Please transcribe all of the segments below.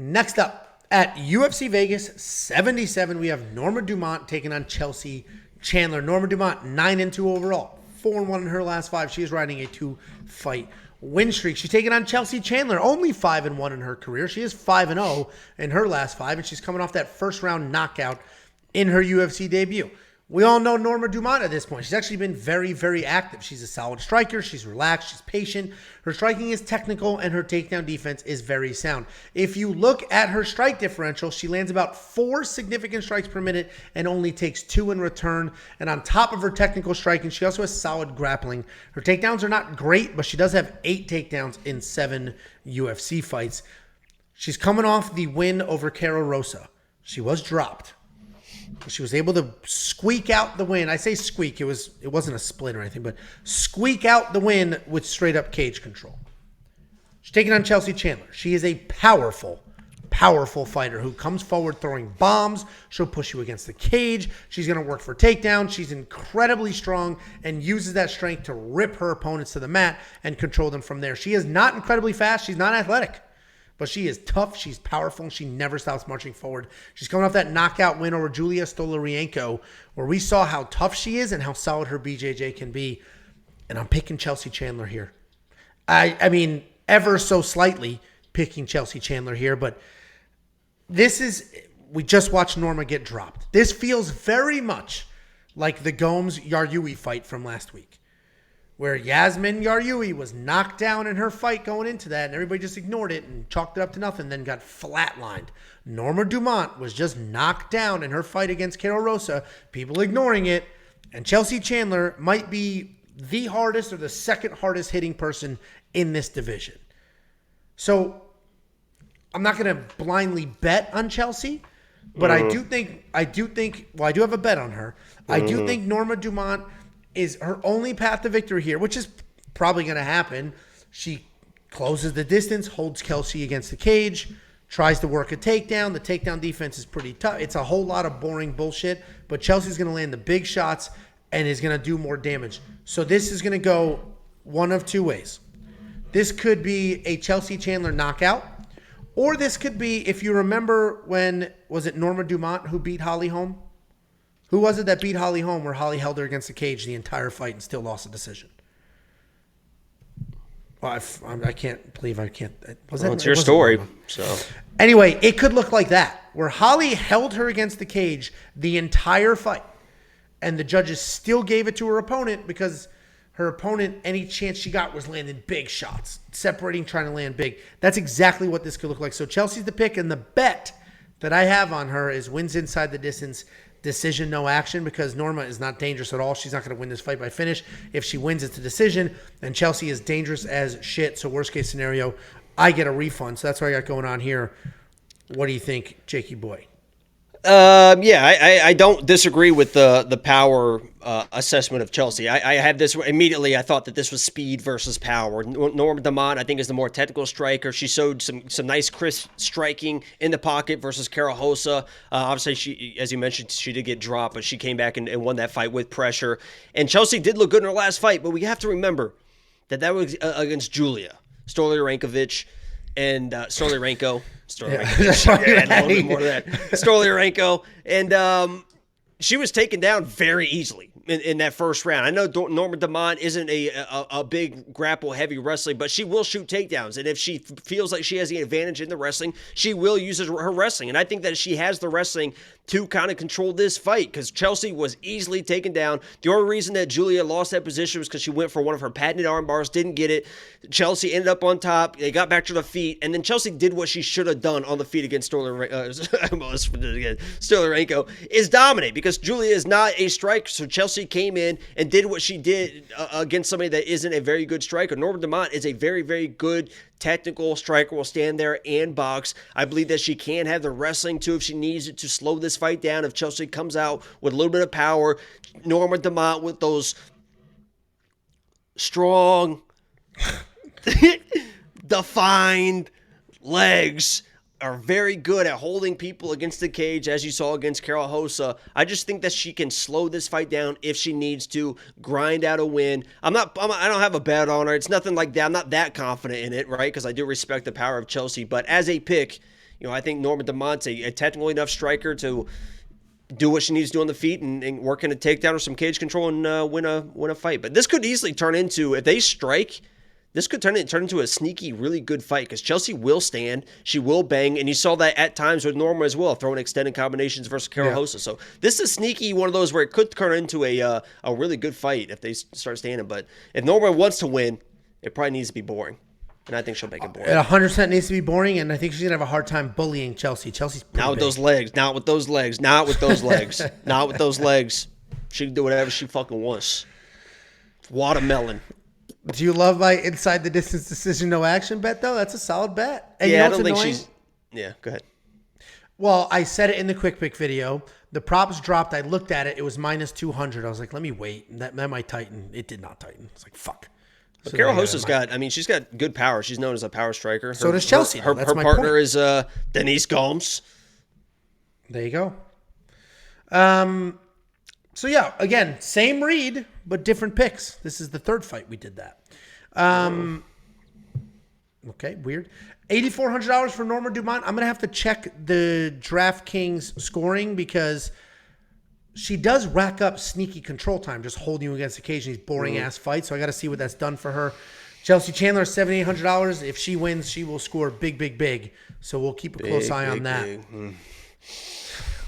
Next up, at UFC Vegas 77, we have Norma Dumont taking on Chelsea Chandler. Norma Dumont, 9-2 overall, 4-1 in her last 5. She is riding a 2-fight win streak. She's taking on Chelsea Chandler, only 5-1 in her career. She is 5-0 in her last 5, and she's coming off that first-round knockout in her UFC debut. We all know Norma Dumont at this point. She's actually been very, very active. She's a solid striker. She's relaxed. She's patient. Her striking is technical, and her takedown defense is very sound. If you look at her strike differential, she lands about 4 significant strikes per minute and only takes 2 in return. And on top of her technical striking, she also has solid grappling. Her takedowns are not great, but she does have 8 takedowns in 7 UFC fights. She's coming off the win over Cara Rosa. She was dropped. She was able to squeak out the win. I say squeak. It wasn't a split or anything, but squeak out the win with straight up cage control. She's taking on Chelsea Chandler. She is a powerful, powerful fighter who comes forward throwing bombs. She'll push you against the cage. She's going to work for takedowns. She's incredibly strong and uses that strength to rip her opponents to the mat and control them from there. She is not incredibly fast. She's not athletic. But she is tough, she's powerful, and she never stops marching forward. She's coming off that knockout win over Julia Stolarienko, where we saw how tough she is and how solid her BJJ can be. And I'm picking Chelsea Chandler here. I mean, ever so slightly picking Chelsea Chandler here, but we just watched Norma get dropped. This feels very much like the Gomes-Yaryui fight from last week, where Yasmin Yaryui was knocked down in her fight going into that, and everybody just ignored it and chalked it up to nothing, then got flatlined. Norma Dumont was just knocked down in her fight against Cara Rosa, people ignoring it, and Chelsea Chandler might be the hardest or the second hardest hitting person in this division. So I'm not going to blindly bet on Chelsea, but I do think, I do have a bet on her. I do think Norma Dumont is her only path to victory here, which is probably going to happen. She closes the distance, holds Kelsey against the cage, tries to work a takedown. The takedown defense is pretty tough. It's a whole lot of boring bullshit, but Chelsea's going to land the big shots and is going to do more damage. So this is going to go one of two ways. This could be a Chelsea Chandler knockout, or this could be, if you remember when, was it Norma Dumont who beat Holly Holm? Who was it that beat Holly Holm where Holly held her against the cage the entire fight and still lost the decision? Well, I can't believe I can't. It's your story. So anyway, it could look like that, where Holly held her against the cage the entire fight, and the judges still gave it to her opponent because her opponent, any chance she got, was landing big shots, separating, trying to land big. That's exactly what this could look like. So Chelsea's the pick, and the bet that I have on her is wins inside the distance, decision, no action, because Norma is not dangerous at all. She's not going to win this fight by finish. If she wins, it's a decision, and Chelsea is dangerous as shit. So worst case scenario, I get a refund. So that's what I got going on here. What do you think, Jakey boy? I don't disagree with the power assessment of Chelsea. I have this immediately. I thought that this was speed versus power. Norma Dumont, I think, is the more technical striker. She showed some nice crisp striking in the pocket versus Cara Rosa. Obviously, she, as you mentioned, she did get dropped, but she came back and won that fight with pressure. And Chelsea did look good in her last fight, but we have to remember that was against Julia Stolarienko and Stolarienko. Stolarienko. A little bit more of that. Stolarienko. And she was taken down very easily in that first round. I know Norma Dumont isn't a big grapple-heavy wrestler, but she will shoot takedowns. And if she feels like she has the advantage in the wrestling, she will use her wrestling. And I think that she has the wrestling to kind of control this fight, because Chelsea was easily taken down. The only reason that Julia lost that position was because she went for one of her patented arm bars, didn't get it. Chelsea ended up on top. They got back to the feet, and then Chelsea did what she should have done on the feet against Stolarienko, is dominate, because Julia is not a striker. So Chelsea came in and did what she did against somebody that isn't a very good striker. Norma Dumont is a very, very good technical striker, will stand there and box. I believe that she can have the wrestling too if she needs it to slow this fight down. If Chelsea comes out with a little bit of power, Norma Dumont with those strong, defined legs are very good at holding people against the cage, as you saw against Cara Rosa. I just think that she can slow this fight down if she needs to, grind out a win. I don't have a bet on her. It's nothing like that. I'm not that confident in it, right? Because I do respect the power of Chelsea. But as a pick, I think Norma Dumont's a technical enough striker to do what she needs to do on the feet and work in a takedown or some cage control and win a fight. But this could easily turn into, if they strike, this could turn into a sneaky, really good fight because Chelsea will stand, she will bang, and you saw that at times with Norma as well, throwing extended combinations versus Carol Hossa. So this is sneaky, one of those where it could turn into a really good fight if they start standing. But if Norma wants to win, it probably needs to be boring. And I think she'll make it boring. It 100% needs to be boring, and I think she's going to have a hard time bullying Chelsea. Chelsea's pretty Not with big. those legs. Not with those legs. Not with those legs. Not with those legs. She can do whatever she fucking wants. Watermelon. Do you love my inside the distance decision no action bet, though? That's a solid bet. And Yeah, you I know don't think what's annoying? she's... Yeah, go ahead. Well, I said it in the quick pick video. The props dropped. I looked at it. It was minus 200. I was like, let me wait. That might tighten. It did not tighten. It's like, fuck. But So Carol then I Hossa's got, she's got good power. She's known as a power striker. So does Chelsea, Her though. That's my partner point. is Denise Gomes. There you go. So, yeah, again, same read, but different picks. This is the third fight we did that. Okay, weird. $8,400 for Norma Dumont. I'm going to have to check the DraftKings scoring because she does rack up sneaky control time, just holding you against occasion these boring-ass fights. So I got to see what that's done for her. Chelsea Chandler, $7,800. If she wins, she will score big, big, big. So we'll keep a close eye on that.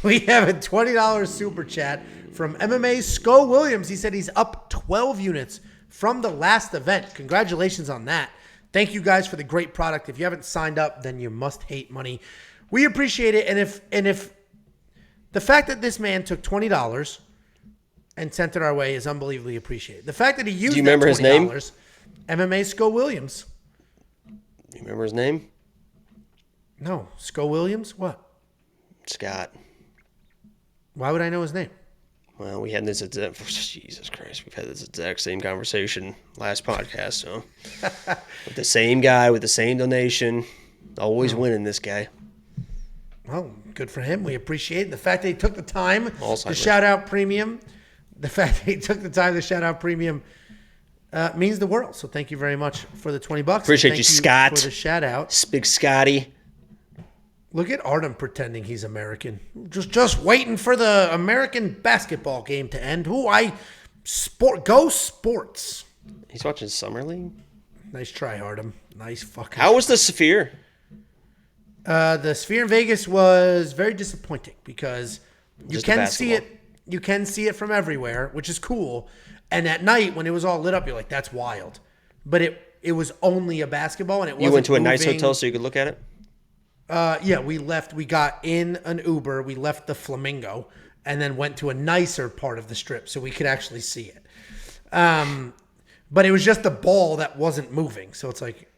We have a $20 super chat from MMA Sko Williams. He said he's up 12 units from the last event. Congratulations on that. Thank you guys for the great product. If you haven't signed up, then you must hate money. We appreciate it. And if the fact that this man took $20 and sent it our way is unbelievably appreciated. The fact that he used Do you remember his name? MMA Sko Williams. You remember his name? No, Sko Williams? What? Scott. Why would I know his name? Well, we had this exact, Jesus Christ, we've had this exact same conversation last podcast, so. With the same guy, with the same donation, always winning this guy. Well, good for him. We appreciate it. The fact that he took the time to Alzheimer's. shout out Premium, means the world. So thank you very much for the $20. Appreciate Thank you, Scott. For the shout out. Big Scotty. Look at Artem pretending he's American. Just waiting for the American basketball game to end. Go sports. He's watching Summer League. Nice try, Artem. Nice fucking. How was the Sphere? The Sphere in Vegas was very disappointing because you Just a can see basketball. it. You can see it from everywhere, which is cool. And at night when it was all lit up, you're like, "That's wild." But it was only a basketball, and it wasn't. You went to a nice moving. hotel so you could look at it? Yeah, we left. We got in an Uber. We left the Flamingo, and then went to a nicer part of the Strip so we could actually see it. But it was just the ball that wasn't moving. So it's like,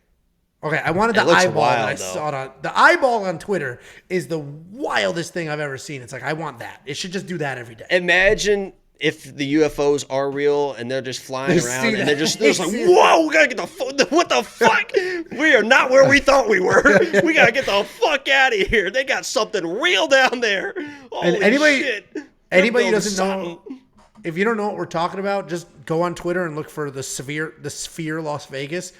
okay, I wanted the It looks eyeball that I wild, though. saw on the eyeball on Twitter is the wildest thing I've ever seen. It's like I want that. It should just do that every day. Imagine if the UFOs are real and they're just flying See around and that? they're just like, whoa, we gotta get what the fuck? We are not where we thought we were. We gotta get the fuck out of here. They got something real down there. Holy And shit. anybody who They're doesn't know, if you don't know what we're talking about, just go on Twitter and look for the Sphere Las Vegas.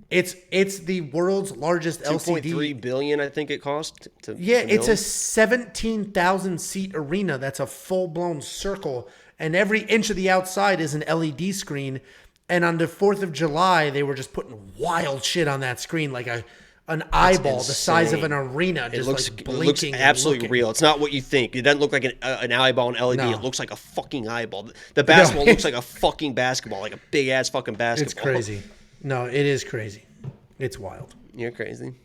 It's the world's largest LCD. $2.3 billion, I think it cost. Yeah, it's a 17,000 seat arena. That's a full blown circle, and every inch of the outside is an LED screen. And on the 4th of July, they were just putting wild shit on that screen, like an eyeball the size of an arena, just like blinking. It looks absolutely and looking. real. It's not what you think. It doesn't look like an eyeball in LED. No. It looks like a fucking eyeball. The basketball looks like a fucking basketball, like a big ass fucking basketball. It's crazy. No, it is crazy. It's wild. You're crazy.